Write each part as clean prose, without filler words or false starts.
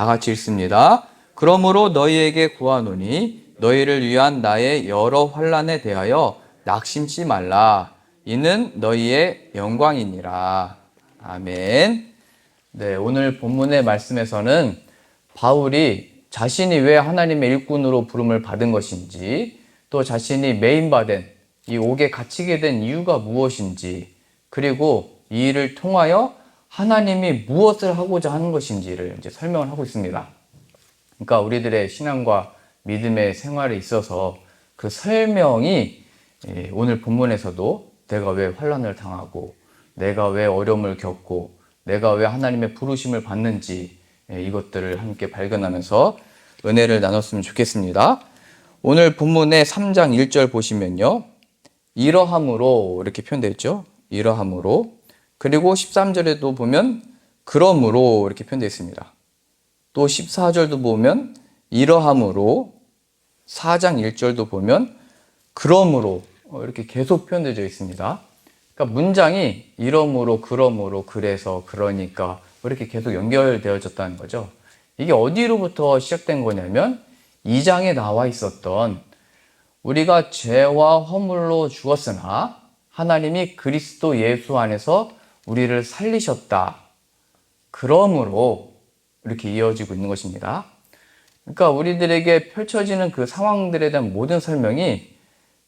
다 같이 읽습니다. 그러므로 너희에게 구하노니 너희를 위한 나의 여러 환난에 대하여 낙심치 말라. 이는 너희의 영광이니라. 아멘. 네, 오늘 본문의 말씀에서는 바울이 자신이 왜 하나님의 일꾼으로 부름을 받은 것인지, 또 자신이 매인받은 이 옥에 갇히게 된 이유가 무엇인지, 그리고 이 일을 통하여 하나님이 무엇을 하고자 하는 것인지를 이제 설명을 하고 있습니다. 그러니까 우리들의 신앙과 믿음의 생활에 있어서 그 설명이 오늘 본문에서도 내가 왜 환난을 당하고, 내가 왜 어려움을 겪고, 내가 왜 하나님의 부르심을 받는지, 이것들을 함께 발견하면서 은혜를 나눴으면 좋겠습니다. 오늘 본문의 3장 1절 보시면요, 이러함으로 이렇게 표현되어 있죠. 이러함으로. 그리고 13절에도 보면 그러므로 이렇게 표현되어 있습니다. 또 14절도 보면 이러함으로, 4장 1절도 보면 그러므로 이렇게 계속 표현되어 있습니다. 그러니까 문장이 이러므로, 그러므로, 그래서, 그러니까 이렇게 계속 연결되어졌다는 거죠. 이게 어디로부터 시작된 거냐면 2장에 나와 있었던 우리가 죄와 허물로 죽었으나 하나님이 그리스도 예수 안에서 우리를 살리셨다. 그러므로 이렇게 이어지고 있는 것입니다. 그러니까 우리들에게 펼쳐지는 그 상황들에 대한 모든 설명이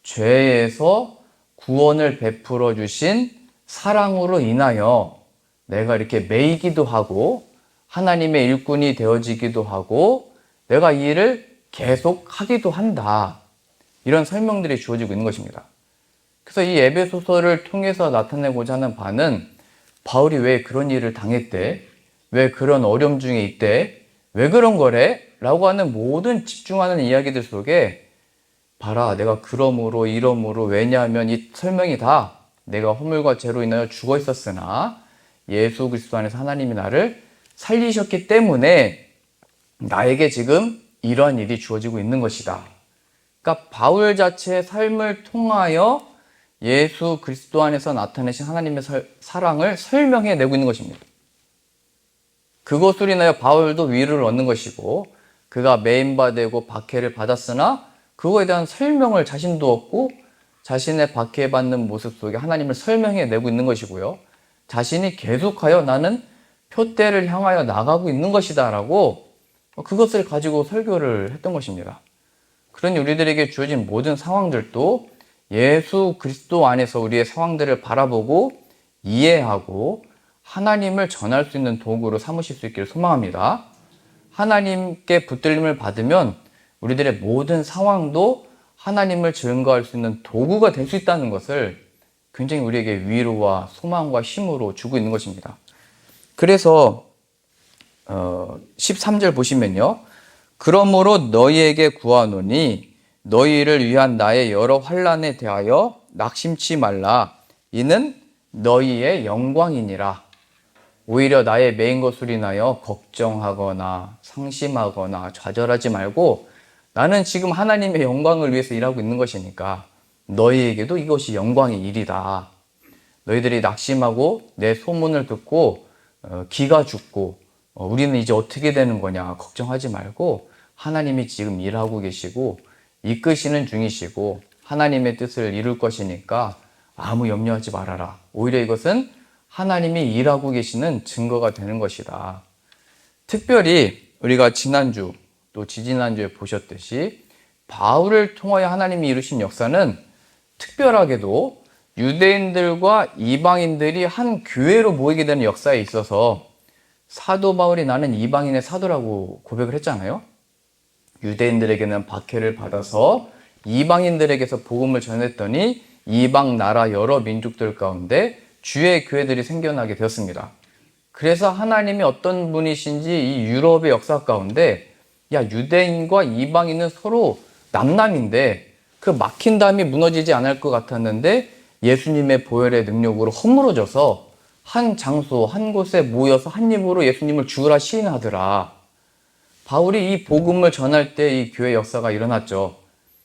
죄에서 구원을 베풀어 주신 사랑으로 인하여 내가 이렇게 매이기도 하고 하나님의 일꾼이 되어지기도 하고 내가 이 일을 계속 하기도 한다. 이런 설명들이 주어지고 있는 것입니다. 그래서 이 에베소서를 통해서 나타내고자 하는 바는 바울이 왜 그런 일을 당했대? 왜 그런 어려움 중에 있대? 왜 그런 거래? 라고 하는 모든 집중하는 이야기들 속에 봐라, 내가 그러므로 이러므로, 왜냐하면 이 설명이 다 내가 허물과 죄로 인하여 죽어 있었으나 예수 그리스도 안에서 하나님이 나를 살리셨기 때문에 나에게 지금 이러한 일이 주어지고 있는 것이다. 그러니까 바울 자체의 삶을 통하여 예수 그리스도 안에서 나타내신 하나님의 사랑을 설명해내고 있는 것입니다. 그것으로 인하여 바울도 위로를 얻는 것이고, 그가 매인바되고 박해를 받았으나 그거에 대한 설명을 자신도 얻고 자신의 박해받는 모습 속에 하나님을 설명해내고 있는 것이고요. 자신이 계속하여 나는 표대를 향하여 나가고 있는 것이다 라고 그것을 가지고 설교를 했던 것입니다. 그러니 우리들에게 주어진 모든 상황들도 예수 그리스도 안에서 우리의 상황들을 바라보고 이해하고 하나님을 전할 수 있는 도구로 삼으실 수 있기를 소망합니다. 하나님께 붙들림을 받으면 우리들의 모든 상황도 하나님을 증거할 수 있는 도구가 될 수 있다는 것을 굉장히 우리에게 위로와 소망과 힘으로 주고 있는 것입니다. 그래서 13절 보시면요, 그러므로 너희에게 구하노니 너희를 위한 나의 여러 환난에 대하여 낙심치 말라. 이는 너희의 영광이니라. 오히려 나의 매인 것으로 인하여 걱정하거나 상심하거나 좌절하지 말고 나는 지금 하나님의 영광을 위해서 일하고 있는 것이니까 너희에게도 이것이 영광의 일이다. 너희들이 낙심하고 내 소문을 듣고 기가 죽고 우리는 이제 어떻게 되는 거냐 걱정하지 말고 하나님이 지금 일하고 계시고 이끄시는 중이시고 하나님의 뜻을 이룰 것이니까 아무 염려하지 말아라. 오히려 이것은 하나님이 일하고 계시는 증거가 되는 것이다. 특별히 우리가 지난주 또 지지난주에 보셨듯이 바울을 통하여 하나님이 이루신 역사는 특별하게도 유대인들과 이방인들이 한 교회로 모이게 되는 역사에 있어서 사도 바울이 나는 이방인의 사도라고 고백을 했잖아요. 유대인들에게는 박해를 받아서 이방인들에게서 복음을 전했더니 이방 나라 여러 민족들 가운데 주의 교회들이 생겨나게 되었습니다. 그래서 하나님이 어떤 분이신지 이 유럽의 역사 가운데 유대인과 이방인은 서로 남남인데 그 막힌 담이 무너지지 않을 것 같았는데 예수님의 보혈의 능력으로 허물어져서 한 장소 한 곳에 모여서 한 입으로 예수님을 주라 시인하더라. 바울이 이 복음을 전할 때 이 교회 역사가 일어났죠.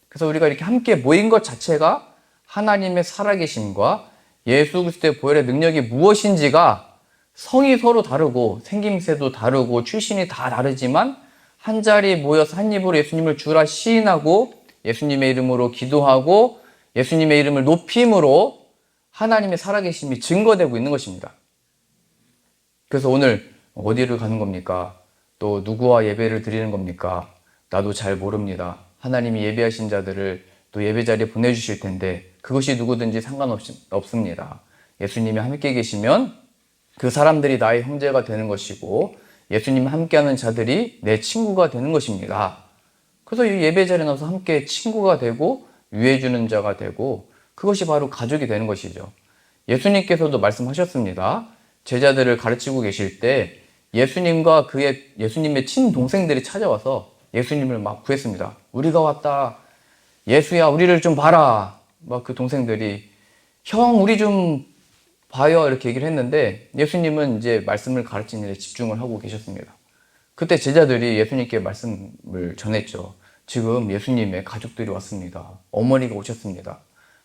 그래서 우리가 이렇게 함께 모인 것 자체가 하나님의 살아계심과 예수 그리스도의 보혈의 능력이 무엇인지가 성이 서로 다르고 생김새도 다르고 출신이 다 다르지만 한 자리에 모여서 한 입으로 예수님을 주라 시인하고 예수님의 이름으로 기도하고 예수님의 이름을 높임으로 하나님의 살아계심이 증거되고 있는 것입니다. 그래서 오늘 어디를 가는 겁니까? 또 누구와 예배를 드리는 겁니까? 나도 잘 모릅니다. 하나님이 예배하신 자들을 또 예배 자리에 보내주실 텐데 그것이 누구든지 상관없습니다. 예수님이 함께 계시면 그 사람들이 나의 형제가 되는 것이고 예수님이 함께하는 자들이 내 친구가 되는 것입니다. 그래서 이 예배 자리에 나와서 함께 친구가 되고 위해주는 자가 되고 그것이 바로 가족이 되는 것이죠. 예수님께서도 말씀하셨습니다. 제자들을 가르치고 계실 때 예수님과 예수님의 친동생들이 찾아와서 예수님을 막 구했습니다. 우리가 왔다. 예수야, 우리를 좀 봐라. 막 그 동생들이 형, 우리 좀 봐요. 이렇게 얘기를 했는데 예수님은 이제 말씀을 가르치는 일에 집중을 하고 계셨습니다. 그때 제자들이 예수님께 말씀을 전했죠. 지금 예수님의 가족들이 왔습니다. 어머니가 오셨습니다.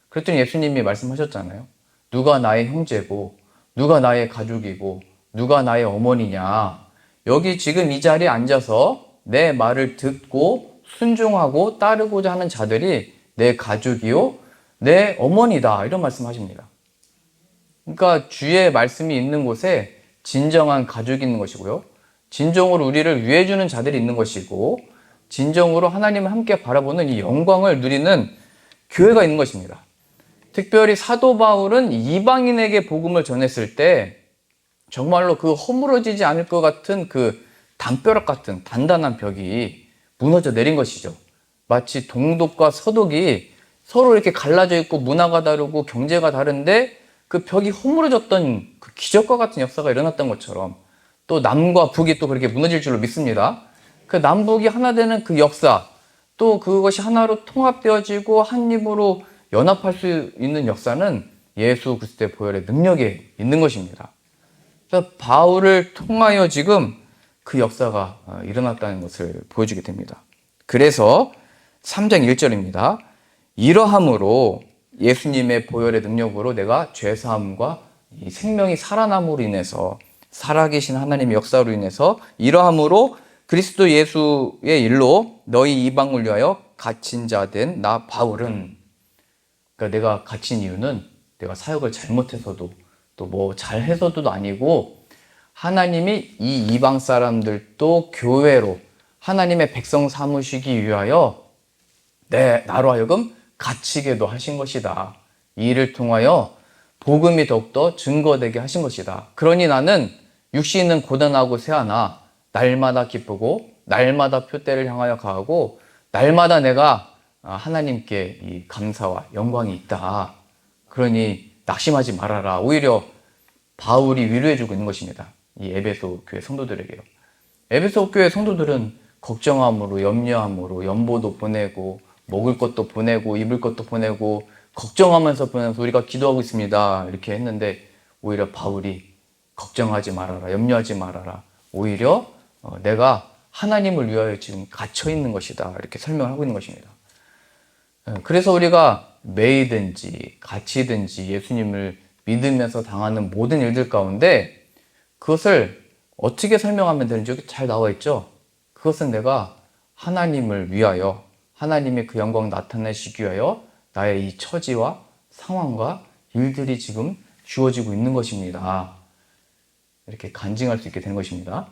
그랬더니 예수님이 말씀하셨잖아요. 누가 나의 형제고 누가 나의 가족이고 누가 나의 어머니냐. 여기 지금 이 자리에 앉아서 내 말을 듣고 순종하고 따르고자 하는 자들이 내 가족이요 내 어머니다. 이런 말씀하십니다. 그러니까 주의 말씀이 있는 곳에 진정한 가족이 있는 것이고요. 진정으로 우리를 위해주는 자들이 있는 것이고 진정으로 하나님을 함께 바라보는 이 영광을 누리는 교회가 있는 것입니다. 특별히 사도 바울은 이방인에게 복음을 전했을 때 정말로 그 허물어지지 않을 것 같은 그 담벼락 같은 단단한 벽이 무너져 내린 것이죠. 마치 동독과 서독이 서로 이렇게 갈라져 있고 문화가 다르고 경제가 다른데 그 벽이 허물어졌던 그 기적과 같은 역사가 일어났던 것처럼 또 남과 북이 또 그렇게 무너질 줄로 믿습니다. 그 남북이 하나 되는 그 역사 또 그것이 하나로 통합되어지고 한 입으로 연합할 수 있는 역사는 예수 그리스도의 보혈의 능력에 있는 것입니다. 그래서 바울을 통하여 지금 그 역사가 일어났다는 것을 보여주게 됩니다. 그래서 3장 1절입니다. 이러함으로 예수님의 보혈의 능력으로 내가 죄사함과 이 생명이 살아남으로 인해서 살아계신 하나님의 역사로 인해서 이러함으로 그리스도 예수의 일로 너희 이방을 위하여 갇힌 자 된 나 바울은 그러니까 내가 갇힌 이유는 내가 사역을 잘못해서도 또 뭐 잘해서도 아니고 하나님이 이 이방 사람들도 교회로 하나님의 백성 삼으시기 위하여 나로 하여금 갇히게도 하신 것이다. 이 일을 통하여 복음이 더욱더 증거되게 하신 것이다. 그러니 나는 육신은 고단하고 쇠하나 날마다 기쁘고 날마다 표대를 향하여 가고 날마다 내가 하나님께 이 감사와 영광이 있다. 그러니 낙심하지 말아라. 오히려 바울이 위로해주고 있는 것입니다. 이 에베소 교회 성도들에게요. 에베소 교회 성도들은 걱정함으로 염려함으로 연보도 보내고 먹을 것도 보내고 입을 것도 보내고 걱정하면서 보내서 우리가 기도하고 있습니다. 이렇게 했는데 오히려 바울이 걱정하지 말아라. 염려하지 말아라. 오히려 내가 하나님을 위하여 지금 갇혀 있는 것이다. 이렇게 설명을 하고 있는 것입니다. 그래서 우리가 매이든지 갇히든지 예수님을 믿으면서 당하는 모든 일들 가운데 그것을 어떻게 설명하면 되는지 여기 잘 나와 있죠. 그것은 내가 하나님을 위하여 하나님의 그 영광 나타내시기 위하여 나의 이 처지와 상황과 일들이 지금 주어지고 있는 것입니다. 이렇게 간증할 수 있게 되는 것입니다.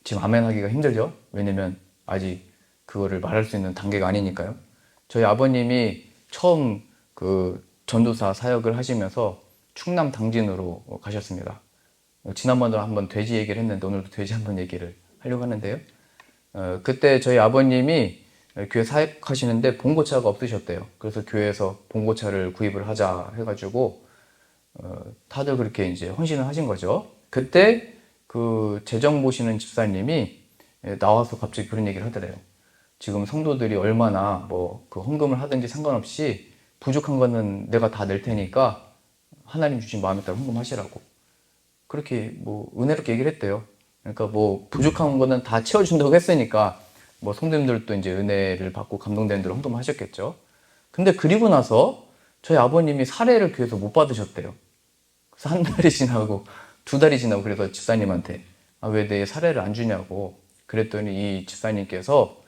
지금 아멘 하기가 힘들죠? 왜냐면 아직 그거를 말할 수 있는 단계가 아니니까요. 저희 아버님이 처음 그 전도사 사역을 하시면서 충남 당진으로 가셨습니다. 지난번에 한번 돼지 얘기를 했는데 오늘도 돼지 한번 얘기를 하려고 하는데요. 그때 저희 아버님이 교회 사역하시는데 봉고차가 없으셨대요. 그래서 교회에서 봉고차를 구입을 하자 해가지고 다들 그렇게 이제 헌신을 하신 거죠. 그때 그 재정 보시는 집사님이 나와서 갑자기 그런 얘기를 하더래요. 지금 성도들이 얼마나 뭐 그 헌금을 하든지 상관없이 부족한 거는 내가 다 낼 테니까 하나님 주신 마음에 따라 헌금하시라고. 그렇게 뭐 은혜롭게 얘기를 했대요. 그러니까 뭐 부족한 거는 다 채워준다고 했으니까 뭐 성도님들도 이제 은혜를 받고 감동되는 대로 헌금하셨겠죠. 근데 그리고 나서 저희 아버님이 사례를 교회에서 못 받으셨대요. 그래서 한 달이 지나고 2달이 지나고 그래서 집사님한테 왜 내 사례를 안 주냐고 그랬더니 이 집사님께서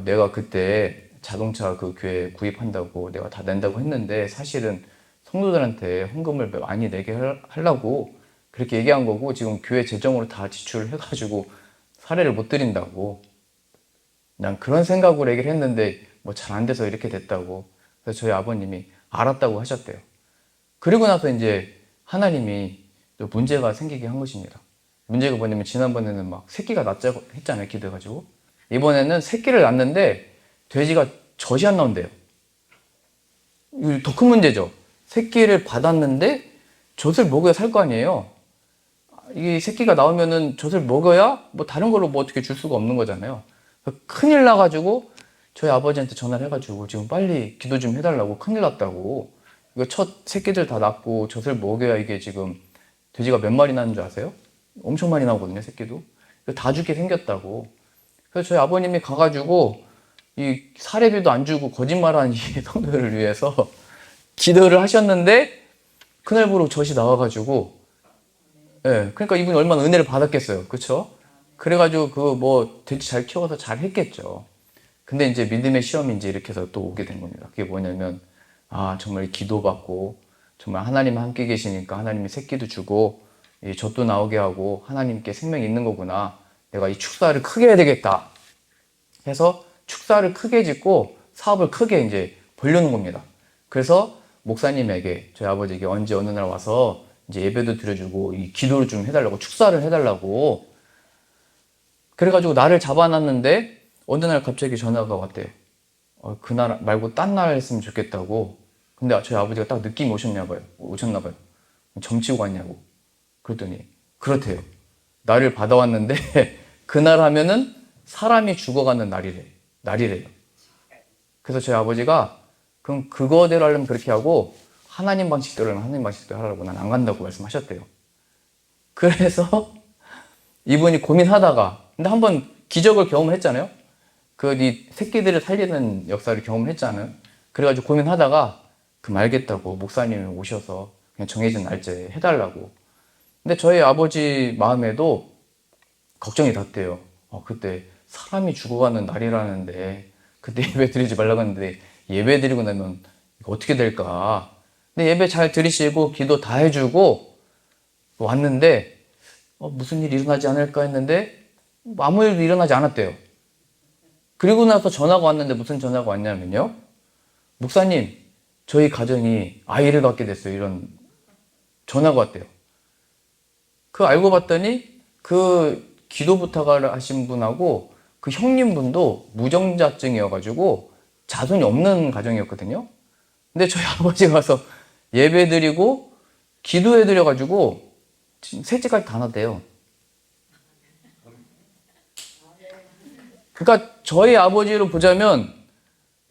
내가 그때 자동차 그 교회 구입한다고 내가 다 낸다고 했는데 사실은 성도들한테 헌금을 많이 내게 하려고 그렇게 얘기한 거고 지금 교회 재정으로 다 지출을 해가지고 사례를 못 드린다고 난 그런 생각으로 얘기를 했는데 뭐 잘 안 돼서 이렇게 됐다고. 그래서 저희 아버님이 알았다고 하셨대요. 그리고 나서 이제 하나님이 또 문제가 생기게 한 것입니다. 문제가 뭐냐면 지난번에는 막 새끼가 낳자고 했잖아요. 기도해가지고. 이번에는 새끼를 낳는데 돼지가 젖이 안 나온대요. 더 큰 문제죠. 새끼를 받았는데 젖을 먹어야 살 거 아니에요. 이 새끼가 나오면은 젖을 먹어야 뭐 다른 걸로 뭐 어떻게 줄 수가 없는 거잖아요. 큰일 나가지고 저희 아버지한테 전화를 해가지고 지금 빨리 기도 좀 해달라고 큰일 났다고. 이거 첫 새끼들 다 낳고 젖을 먹여야 이게 지금 돼지가 몇 마리 나는 줄 아세요? 엄청 많이 나오거든요, 새끼도. 다 죽게 생겼다고. 그래서 저희 아버님이 가가지고 이 사례비도 안 주고 거짓말한 이 성도들을 위해서 기도를 하셨는데 그날부로 젖이 나와가지고, 예, 그러니까 이분이 얼마나 은혜를 받았겠어요, 그렇죠? 그래가지고 그 뭐 돼지 잘 키워서 잘 했겠죠. 근데 이제 믿음의 시험이 이제 이렇게 해서 또 오게 된 겁니다. 그게 뭐냐면 정말 기도받고 정말 하나님 함께 계시니까 하나님이 새끼도 주고 이 젖도 나오게 하고 하나님께 생명이 있는 거구나. 내가 이 축사를 크게 해야 되겠다. 해서 축사를 크게 짓고 사업을 크게 이제 벌려는 겁니다. 그래서 목사님에게 저희 아버지에게 언제 어느 날 와서 이제 예배도 드려주고 이 기도를 좀 해달라고 축사를 해달라고 그래가지고 날을 잡아놨는데 어느 날 갑자기 전화가 왔대요. 그날 말고 딴 날 했으면 좋겠다고. 근데 저희 아버지가 딱 느낌이 오셨나 봐요. 점치고 갔냐고. 그랬더니 그렇대요. 날을 받아왔는데 그날 하면은 사람이 죽어가는 날이래요. 그래서 저희 아버지가 그럼 그거대로 하려면 그렇게 하고 하나님 방식대로 하면 하나님 방식대로 하라고 난 안 간다고 말씀하셨대요. 그래서 이분이 고민하다가 근데 한번 기적을 경험했잖아요. 이 새끼들을 살리는 역사를 경험했잖아요. 그래가지고 고민하다가 알겠다고 목사님이 오셔서 그냥 정해진 날짜에 해달라고. 근데 저희 아버지 마음에도 걱정이 닿대요. 그때 사람이 죽어가는 날이라는데 그때 예배 드리지 말라고 했는데 예배 드리고 나면 이거 어떻게 될까. 근데 예배 잘 드리시고 기도 다 해주고 왔는데 무슨 일이 일어나지 않을까 했는데 아무 일도 일어나지 않았대요. 그리고 나서 전화가 왔는데 무슨 전화가 왔냐면요. 목사님, 저희 가정이 아이를 갖게 됐어요. 이런 전화가 왔대요. 알고 봤더니 기도 부탁을 하신 분하고 형님분도 무정자증이어가지고 자손이 없는 가정이었거든요. 근데 저희 아버지가 와서 예배 드리고 기도해 드려가지고 셋째까지 다 낳았대요. 그러니까 저희 아버지로 보자면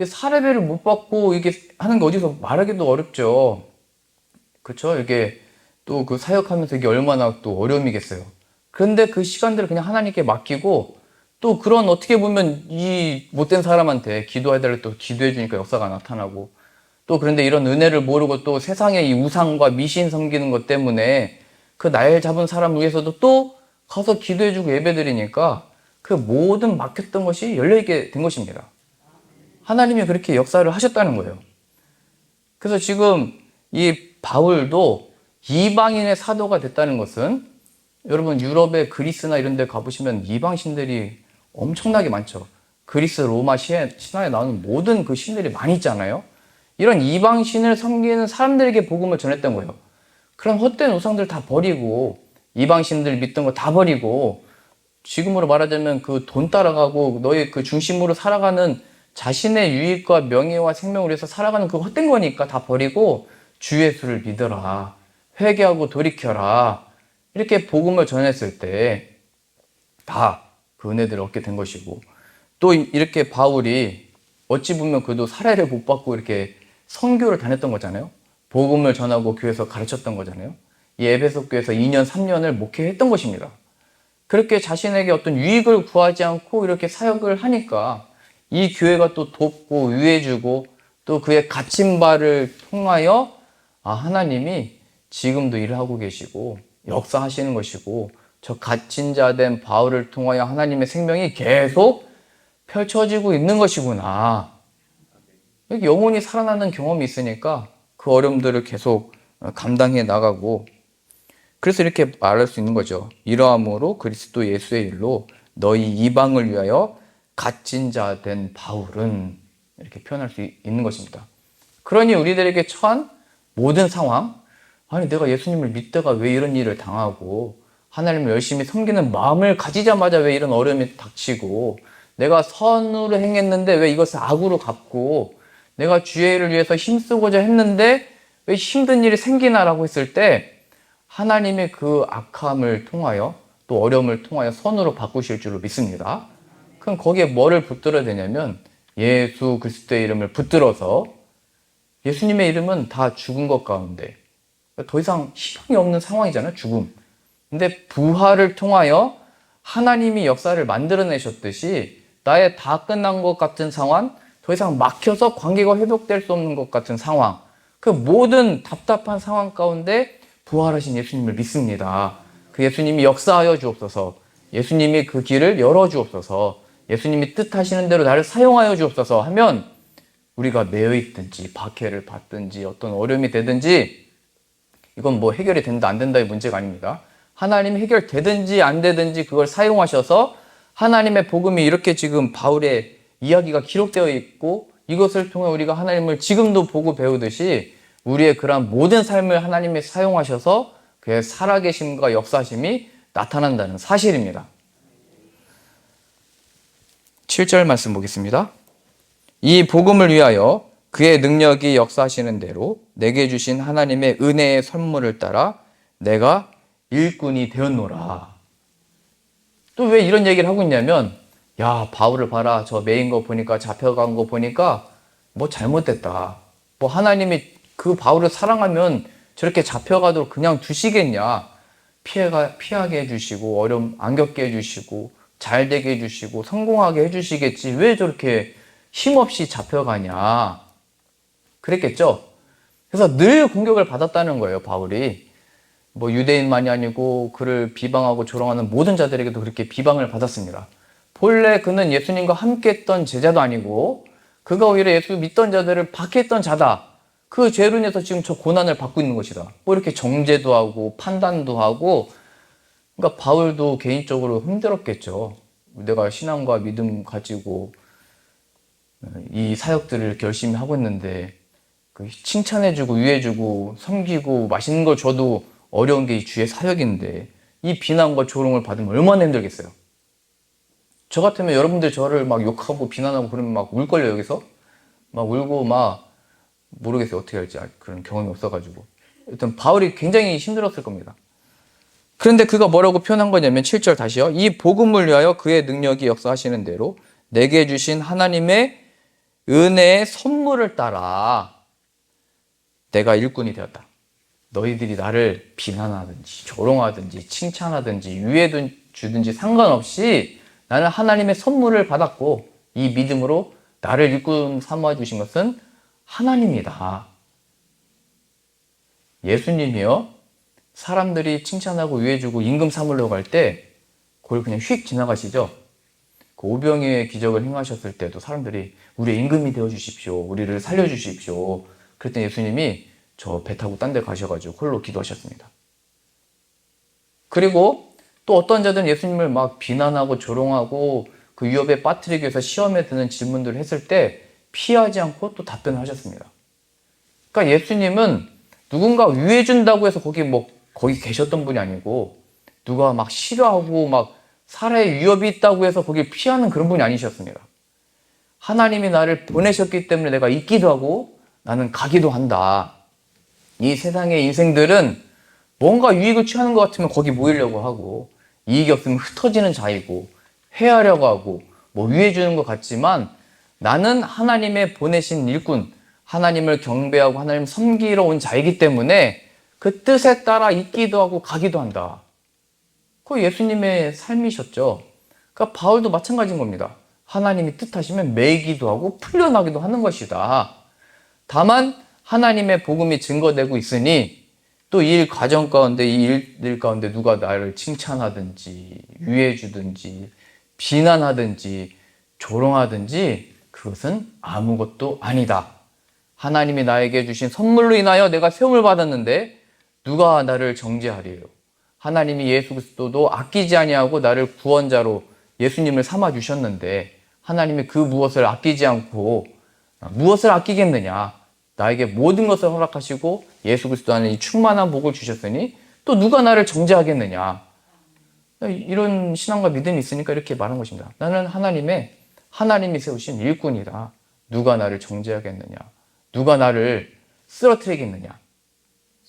사례비를 못 받고 이게 하는 게 어디서 말하기도 어렵죠. 그렇죠? 이게 또 사역하면서 이게 얼마나 또 어려움이겠어요. 그런데 그 시간들을 그냥 하나님께 맡기고 또 그런 어떻게 보면 이 못된 사람한테 기도해달라고 또 기도해주니까 역사가 나타나고 또 그런데 이런 은혜를 모르고 또 세상의 이 우상과 미신 섬기는 것 때문에 날 잡은 사람 위해서도 또 가서 기도해주고 예배드리니까 모든 막혔던 것이 열려있게 된 것입니다. 하나님이 그렇게 역사를 하셨다는 거예요. 그래서 지금 이 바울도 이방인의 사도가 됐다는 것은 여러분 유럽의 그리스나 이런 데 가보시면 이방신들이 엄청나게 많죠. 그리스 로마 신화에 나오는 모든 신들이 많이 있잖아요. 이런 이방신을 섬기는 사람들에게 복음을 전했던 거예요. 그런 헛된 우상들 다 버리고 이방신들 믿던 거 다 버리고 지금으로 말하자면 돈 따라가고 너의 중심으로 살아가는 자신의 유익과 명예와 생명을 위해서 살아가는 헛된 거니까 다 버리고 주 예수를 믿어라. 회개하고 돌이켜라. 이렇게 복음을 전했을 때 다 은혜들을 얻게 된 것이고 또 이렇게 바울이 어찌 보면 그도 사례를 못 받고 이렇게 선교를 다녔던 거잖아요. 복음을 전하고 교회에서 가르쳤던 거잖아요. 이 에베소 교회에서 2년, 3년을 목회했던 것입니다. 그렇게 자신에게 어떤 유익을 구하지 않고 이렇게 사역을 하니까 이 교회가 또 돕고 위해주고 또 그의 갇힌 바를 통하여 하나님이 지금도 일을 하고 계시고 역사하시는 것이고 저 갇힌 자 된 바울을 통하여 하나님의 생명이 계속 펼쳐지고 있는 것이구나. 영혼이 살아나는 경험이 있으니까 그 어려움들을 계속 감당해 나가고, 그래서 이렇게 말할 수 있는 거죠. 이러함으로 그리스도 예수의 일로 너희 이방을 위하여 갇힌 자 된 바울은, 이렇게 표현할 수 있는 것입니다. 그러니 우리들에게 처한 모든 상황, 아니 내가 예수님을 믿다가 왜 이런 일을 당하고, 하나님을 열심히 섬기는 마음을 가지자마자 왜 이런 어려움이 닥치고, 내가 선으로 행했는데 왜 이것을 악으로 갚고, 내가 주의 일을 위해서 힘쓰고자 했는데 왜 힘든 일이 생기나라고 했을 때, 하나님의 그 악함을 통하여 또 어려움을 통하여 선으로 바꾸실 줄로 믿습니다. 그럼 거기에 뭐를 붙들어야 되냐면 예수 그리스도의 이름을 붙들어서, 예수님의 이름은 다 죽은 것 가운데 더 이상 희망이 없는 상황이잖아요. 죽음. 근데 부활을 통하여 하나님이 역사를 만들어내셨듯이 나의 다 끝난 것 같은 상황, 더 이상 막혀서 관계가 회복될 수 없는 것 같은 상황, 그 모든 답답한 상황 가운데 부활하신 예수님을 믿습니다. 그 예수님이 역사하여 주옵소서, 예수님이 그 길을 열어 주옵소서, 예수님이 뜻하시는 대로 나를 사용하여 주옵소서 하면, 우리가 매여 있든지 박해를 받든지 어떤 어려움이 되든지, 이건 뭐 해결이 된다 안 된다의 문제가 아닙니다. 하나님이 해결되든지 안 되든지 그걸 사용하셔서 하나님의 복음이 이렇게 지금 바울의 이야기가 기록되어 있고, 이것을 통해 우리가 하나님을 지금도 보고 배우듯이 우리의 그러한 모든 삶을 하나님이 사용하셔서 그의 살아계심과 역사심이 나타난다는 사실입니다. 7절 말씀 보겠습니다. 이 복음을 위하여 그의 능력이 역사하시는 대로 내게 주신 하나님의 은혜의 선물을 따라 내가 일꾼이 되었노라. 또 왜 이런 얘기를 하고 있냐면, 야 바울을 봐라, 저 매인 거 보니까, 잡혀간 거 보니까 뭐 잘못됐다. 뭐 하나님이 그 바울을 사랑하면 저렇게 잡혀가도 그냥 두시겠냐. 피하게 해주시고 어려움 안 겪게 해주시고 잘 되게 해주시고 성공하게 해주시겠지. 왜 저렇게 힘없이 잡혀가냐. 그랬겠죠. 그래서 늘 공격을 받았다는 거예요. 바울이 뭐 유대인만이 아니고 그를 비방하고 조롱하는 모든 자들에게도 그렇게 비방을 받았습니다. 본래 그는 예수님과 함께 했던 제자도 아니고 그가 오히려 예수 믿던 자들을 박해했던 자다. 그 죄로 인해서 지금 저 고난을 받고 있는 것이다. 뭐 이렇게 정죄도 하고 판단도 하고, 그러니까 바울도 개인적으로 힘들었겠죠. 내가 신앙과 믿음 가지고 이 사역들을 이렇게 열심히 하고 있는데 칭찬해주고 위해주고 섬기고 맛있는 걸 줘도 어려운 게 이 주의 사역인데 이 비난과 조롱을 받으면 얼마나 힘들겠어요. 저 같으면 여러분들 저를 막 욕하고 비난하고 그러면 막 울걸요. 여기서 막 울고 막 모르겠어요. 어떻게 할지. 그런 경험이 없어가지고. 일단 바울이 굉장히 힘들었을 겁니다. 그런데 그가 뭐라고 표현한 거냐면 7절 다시요. 이 복음을 위하여 그의 능력이 역사하시는 대로 내게 주신 하나님의 은혜의 선물을 따라 내가 일꾼이 되었다. 너희들이 나를 비난하든지 조롱하든지 칭찬하든지 위해 주든지 상관없이 나는 하나님의 선물을 받았고, 이 믿음으로 나를 일꾼 삼아 주신 것은 하나님이다. 예수님이요, 사람들이 칭찬하고 위해주고 임금 삼으려고 할 때 그걸 그냥 휙 지나가시죠. 그 오병이의 기적을 행하셨을 때도 사람들이 우리의 임금이 되어주십시오, 우리를 살려주십시오. 그랬더니 예수님이 저 배 타고 딴 데 가셔가지고 홀로 기도하셨습니다. 그리고 또 어떤 자들은 예수님을 막 비난하고 조롱하고 그 위협에 빠뜨리기 위해서 시험에 드는 질문들을 했을 때 피하지 않고 또 답변을 하셨습니다. 그러니까 예수님은 누군가 위해준다고 해서 거기 계셨던 분이 아니고, 누가 막 싫어하고 막 살아의 위협이 있다고 해서 거길 피하는 그런 분이 아니셨습니다. 하나님이 나를 보내셨기 때문에 내가 있기도 하고 나는 가기도 한다. 이 세상의 인생들은 뭔가 유익을 취하는 것 같으면 거기 모이려고 하고, 이익이 없으면 흩어지는 자이고 회하려고 하고 뭐 위해주는 것 같지만, 나는 하나님의 보내신 일꾼, 하나님을 경배하고 하나님 섬기러 온 자이기 때문에 그 뜻에 따라 있기도 하고 가기도 한다. 그 예수님의 삶이셨죠. 그러니까 바울도 마찬가지인 겁니다. 하나님이 뜻하시면 매이기도 하고 풀려나기도 하는 것이다. 다만 하나님의 복음이 증거되고 있으니 또 이 일 과정 가운데, 이 일들 가운데 누가 나를 칭찬하든지, 위해주든지, 비난하든지, 조롱하든지, 그것은 아무것도 아니다. 하나님이 나에게 주신 선물로 인하여 내가 세움을 받았는데, 누가 나를 정죄하리요? 하나님이 예수 그리스도도 아끼지 아니하고 나를 구원자로 예수님을 삼아 주셨는데, 하나님이 그 무엇을 아끼지 않고 무엇을 아끼겠느냐? 나에게 모든 것을 허락하시고 예수 그리스도 안에 이 충만한 복을 주셨으니 또 누가 나를 정죄하겠느냐? 이런 신앙과 믿음이 있으니까 이렇게 말한 것입니다. 나는 하나님이 세우신 일꾼이다. 누가 나를 정죄하겠느냐? 누가 나를 쓰러뜨리겠느냐?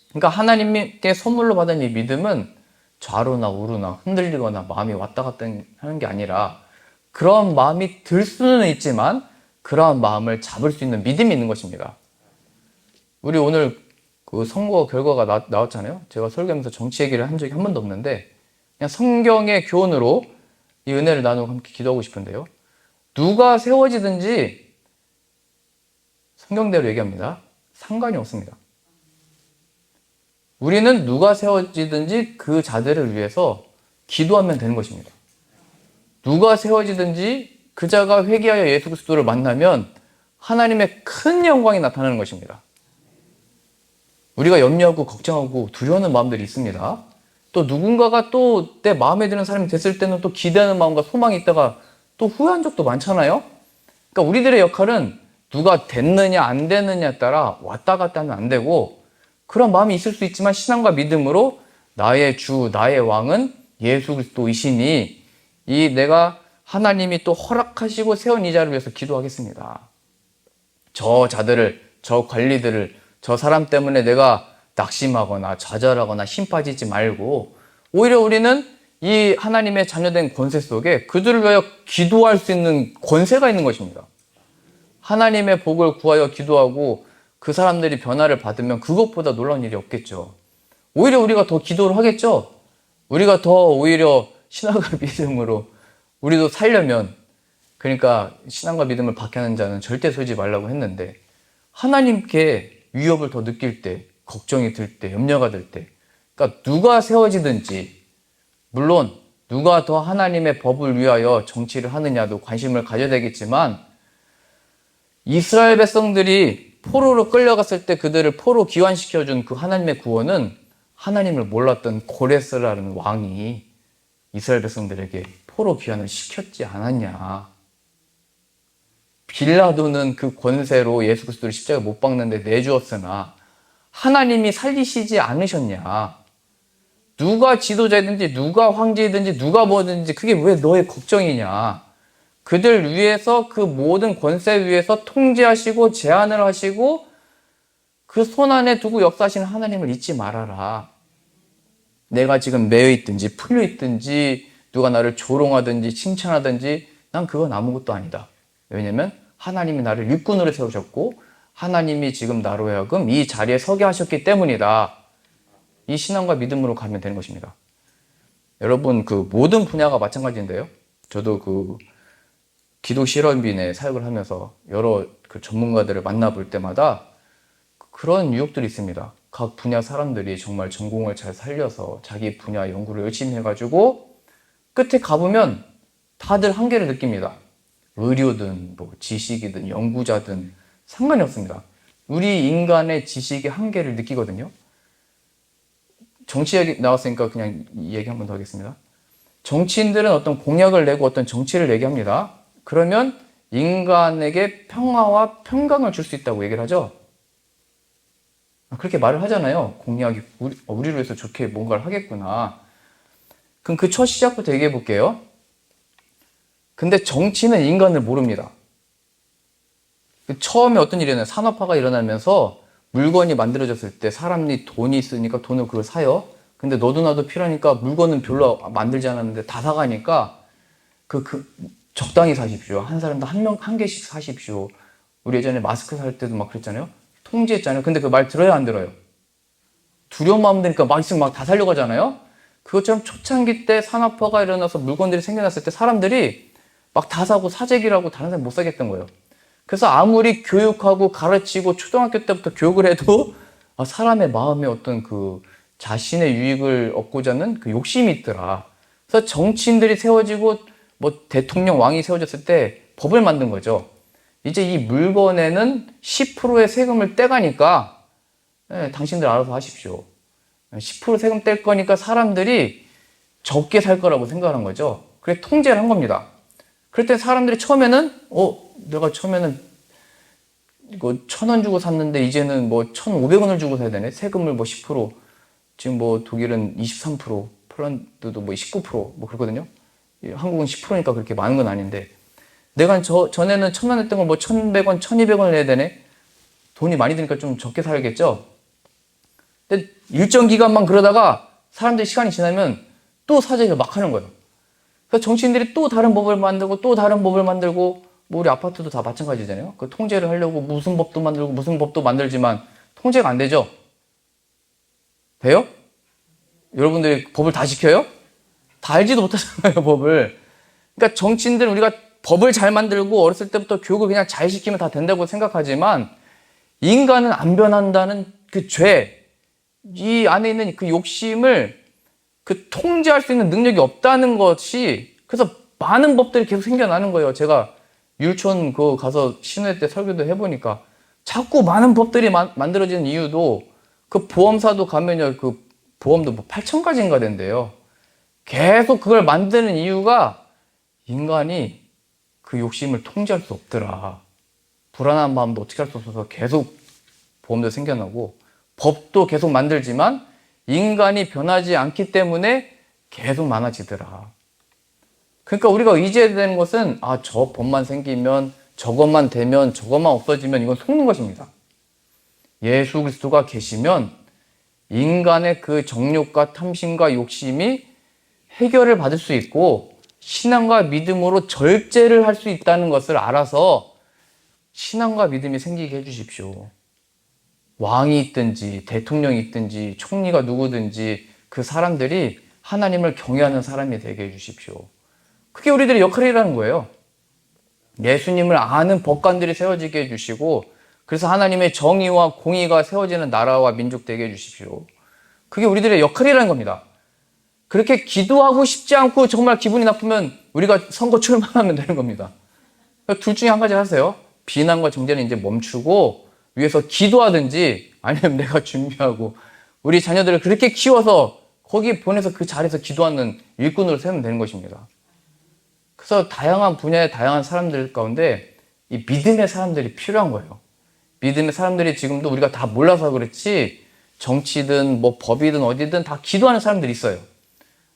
그러니까 하나님께 선물로 받은 이 믿음은 좌로나 우로나 흔들리거나 마음이 왔다 갔다 하는 게 아니라 그런 마음이 들 수는 있지만 그러한 마음을 잡을 수 있는 믿음이 있는 것입니다. 우리 오늘 그 선거 결과가 나왔잖아요. 제가 설교하면서 정치 얘기를 한 적이 한 번도 없는데 그냥 성경의 교훈으로 이 은혜를 나누고 함께 기도하고 싶은데요. 누가 세워지든지 성경대로 얘기합니다. 상관이 없습니다. 우리는 누가 세워지든지 그 자들을 위해서 기도하면 되는 것입니다. 누가 세워지든지 그 자가 회개하여 예수 그리스도를 만나면 하나님의 큰 영광이 나타나는 것입니다. 우리가 염려하고 걱정하고 두려워하는 마음들이 있습니다. 또 누군가가 또 내 마음에 드는 사람이 됐을 때는 또 기대하는 마음과 소망이 있다가 또 후회한 적도 많잖아요. 그러니까 우리들의 역할은 누가 됐느냐 안 됐느냐에 따라 왔다 갔다 하면 안 되고 그런 마음이 있을 수 있지만 신앙과 믿음으로 나의 주, 나의 왕은 예수 그리스도이시니 이 내가 하나님이 또 허락하시고 세운 이 자를 위해서 기도하겠습니다. 저 자들을, 저 관리들을, 저 사람 때문에 내가 낙심하거나 좌절하거나 힘 빠지지 말고 오히려 우리는 이 하나님의 자녀된 권세 속에 그들을 위하여 기도할 수 있는 권세가 있는 것입니다. 하나님의 복을 구하여 기도하고 그 사람들이 변화를 받으면 그것보다 놀라운 일이 없겠죠. 오히려 우리가 더 기도를 하겠죠. 우리가 더 오히려 신앙과 믿음으로 우리도 살려면 그러니까 신앙과 믿음을 박해하는 자는 절대 서지 말라고 했는데 하나님께 위협을 더 느낄 때 걱정이 들 때 염려가 들 때 그러니까 누가 세워지든지 물론 누가 더 하나님의 법을 위하여 정치를 하느냐도 관심을 가져야 되겠지만 이스라엘 백성들이 포로로 끌려갔을 때 그들을 포로 귀환시켜준 그 하나님의 구원은 하나님을 몰랐던 고레스라는 왕이 이스라엘 백성들에게 포로 귀환을 시켰지 않았냐. 빌라도는 그 권세로 예수 그리스도를 십자가에 못 박는데 내주었으나 하나님이 살리시지 않으셨냐. 누가 지도자이든지 누가 황제이든지 누가 뭐든지 그게 왜 너의 걱정이냐. 그들 위해서 그 모든 권세 위에서 통제하시고 제한을 하시고 그 손 안에 두고 역사하시는 하나님을 잊지 말아라. 내가 지금 매여 있든지 풀려 있든지 누가 나를 조롱하든지 칭찬하든지 난 그건 아무것도 아니다. 왜냐면 하나님이 나를 일꾼으로 세우셨고 하나님이 지금 나로 하여금 이 자리에 서게 하셨기 때문이다. 이 신앙과 믿음으로 가면 되는 것입니다. 여러분 그 모든 분야가 마찬가지인데요. 저도 그 기도 실험인의 사역을 하면서 여러 그 전문가들을 만나볼 때마다 그런 유혹들이 있습니다. 각 분야 사람들이 정말 전공을 잘 살려서 자기 분야 연구를 열심히 해가지고 끝에 가보면 다들 한계를 느낍니다. 의료든 뭐 지식이든 연구자든 상관이 없습니다. 우리 인간의 지식의 한계를 느끼거든요. 정치 얘기 나왔으니까 그냥 이 얘기 한 번 더 하겠습니다. 정치인들은 어떤 공약을 내고 어떤 정치를 얘기합니다. 그러면 인간에게 평화와 평강을 줄 수 있다고 얘기를 하죠. 그렇게 말을 하잖아요. 공약이 우리를 위해서 좋게 뭔가를 하겠구나. 그럼 그 첫 시작부터 얘기해 볼게요. 근데 정치는 인간을 모릅니다. 처음에 어떤 일이 일어나요? 산업화가 일어나면서 물건이 만들어졌을 때 사람이 돈이 있으니까 돈을 그걸 사요. 근데 너도 나도 필요하니까 물건은 별로 만들지 않았는데 다 사가니까 적당히 사십시오. 한 사람도 한 개씩 사십시오. 우리 예전에 마스크 살 때도 막 그랬잖아요. 통제했잖아요. 근데 그 말 들어요, 안 들어요? 두려운 마음 드니까 막 있으면 막 다 살려고 하잖아요. 그것처럼 초창기 때 산업화가 일어나서 물건들이 생겨났을 때 사람들이 막 다 사고 사재기라고 다른 사람 못 사겠던 거예요. 그래서 아무리 교육하고 가르치고 초등학교 때부터 교육을 해도 사람의 마음에 어떤 그 자신의 유익을 얻고자 하는 그 욕심이 있더라. 그래서 정치인들이 세워지고 뭐 대통령 왕이 세워졌을 때 법을 만든 거죠. 이제 이 물건에는 10%의 세금을 떼가니까 당신들 알아서 하십시오. 10% 세금 뗄 거니까 사람들이 적게 살 거라고 생각한 거죠. 그래서 통제를 한 겁니다. 그럴 때 사람들이 처음에는 내가 처음에는 이거 1,000원 주고 샀는데 이제는 뭐 1,500원을 주고 사야 되네. 세금을 뭐 10%, 지금 뭐 독일은 23%, 폴란드도 뭐 19%뭐 그러거든요. 한국은 10%니까 그렇게 많은 건 아닌데 내가 전에는 1,000원 했던 걸 뭐 1,100원, 1,200원 내야 되네. 돈이 많이 드니까 좀 적게 살겠죠. 근데 일정 기간만 그러다가 사람들이 시간이 지나면 또 사재기를 막 하는 거예요. 그래서 정치인들이 또 다른 법을 만들고 또 다른 법을 만들고 뭐 우리 아파트도 다 마찬가지잖아요. 그 통제를 하려고 무슨 법도 만들고 무슨 법도 만들지만 통제가 안 되죠. 돼요? 여러분들이 법을 다 지켜요? 다 알지도 못하잖아요, 법을. 그러니까 정치인들은 우리가 법을 잘 만들고 어렸을 때부터 교육을 그냥 잘 시키면 다 된다고 생각하지만 인간은 안 변한다는 그 죄, 이 안에 있는 그 욕심을 그 통제할 수 있는 능력이 없다는 것이 그래서 많은 법들이 계속 생겨나는 거예요. 제가 율촌 그 가서 신회 때 설교도 해보니까 자꾸 많은 법들이 만들어지는 이유도 그 보험사도 가면요. 그 보험도 뭐 8,000가지인가 된대요. 계속 그걸 만드는 이유가 인간이 그 욕심을 통제할 수 없더라. 불안한 마음도 어떻게 할 수 없어서 계속 보험도 생겨나고 법도 계속 만들지만 인간이 변하지 않기 때문에 계속 많아지더라. 그러니까 우리가 의지해야 되는 것은 저 법만 생기면 저것만 되면 저것만 없어지면 이건 속는 것입니다. 예수 그리스도가 계시면 인간의 그 정욕과 탐심과 욕심이 해결을 받을 수 있고 신앙과 믿음으로 절제를 할 수 있다는 것을 알아서 신앙과 믿음이 생기게 해주십시오. 왕이 있든지 대통령이 있든지 총리가 누구든지 그 사람들이 하나님을 경외하는 사람이 되게 해주십시오. 그게 우리들의 역할이라는 거예요. 예수님을 아는 법관들이 세워지게 해주시고 그래서 하나님의 정의와 공의가 세워지는 나라와 민족 되게 해주십시오. 그게 우리들의 역할이라는 겁니다. 그렇게 기도하고 싶지 않고 정말 기분이 나쁘면 우리가 선거 출마하면 되는 겁니다. 둘 중에 한 가지 하세요. 비난과 정죄는 이제 멈추고 위해서 기도하든지 아니면 내가 준비하고 우리 자녀들을 그렇게 키워서 거기 보내서 그 자리에서 기도하는 일꾼으로 세우면 되는 것입니다. 그래서 다양한 분야의 다양한 사람들 가운데 이 믿음의 사람들이 필요한 거예요. 믿음의 사람들이 지금도 우리가 다 몰라서 그렇지 정치든 뭐 법이든 어디든 다 기도하는 사람들이 있어요.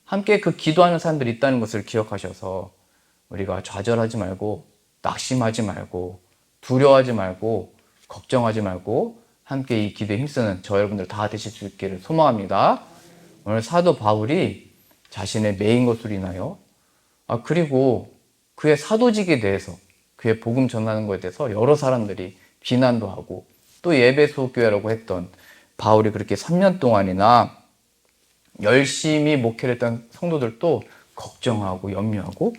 함께 그 기도하는 사람들이 있다는 것을 기억하셔서 우리가 좌절하지 말고 낙심하지 말고 두려워하지 말고 걱정하지 말고 함께 이 기도에 힘쓰는 저 여러분들 다 되실 수 있기를 소망합니다. 오늘 사도 바울이 자신의 매인 것으로 인하여 그리고 그의 사도직에 대해서 그의 복음 전하는 것에 대해서 여러 사람들이 비난도 하고 또 에베소 교회라고 했던 바울이 그렇게 3년 동안이나 열심히 목회를 했던 성도들도 걱정하고 염려하고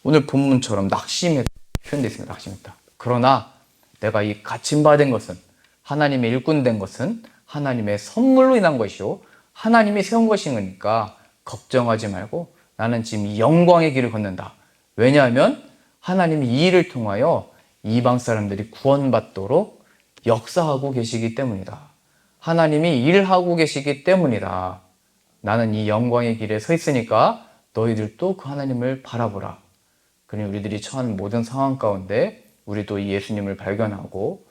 오늘 본문처럼 낙심에 표현되어 있습니다. 낙심했다. 그러나 내가 이 갇힘받은 것은 하나님의 일꾼 된 것은 하나님의 선물로 인한 것이요 하나님이 세운 것이니까 걱정하지 말고 나는 지금 이 영광의 길을 걷는다. 왜냐하면 하나님이 이 일을 통하여 이방 사람들이 구원받도록 역사하고 계시기 때문이다. 하나님이 일하고 계시기 때문이다. 나는 이 영광의 길에 서 있으니까 너희들도 그 하나님을 바라보라. 그러니 우리들이 처한 모든 상황 가운데 우리도 이 예수님을 발견하고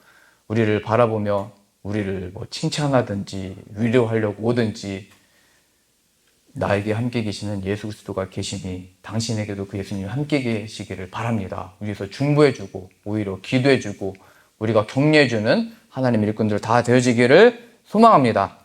우리를 바라보며 우리를 뭐 칭찬하든지 위로하려고 오든지 나에게 함께 계시는 예수 그리스도가 계시니 당신에게도 그 예수님이 함께 계시기를 바랍니다. 위에서 중보해주고 오히려 기도해주고 우리가 격려해주는 하나님의 일꾼들 다 되어지기를 소망합니다.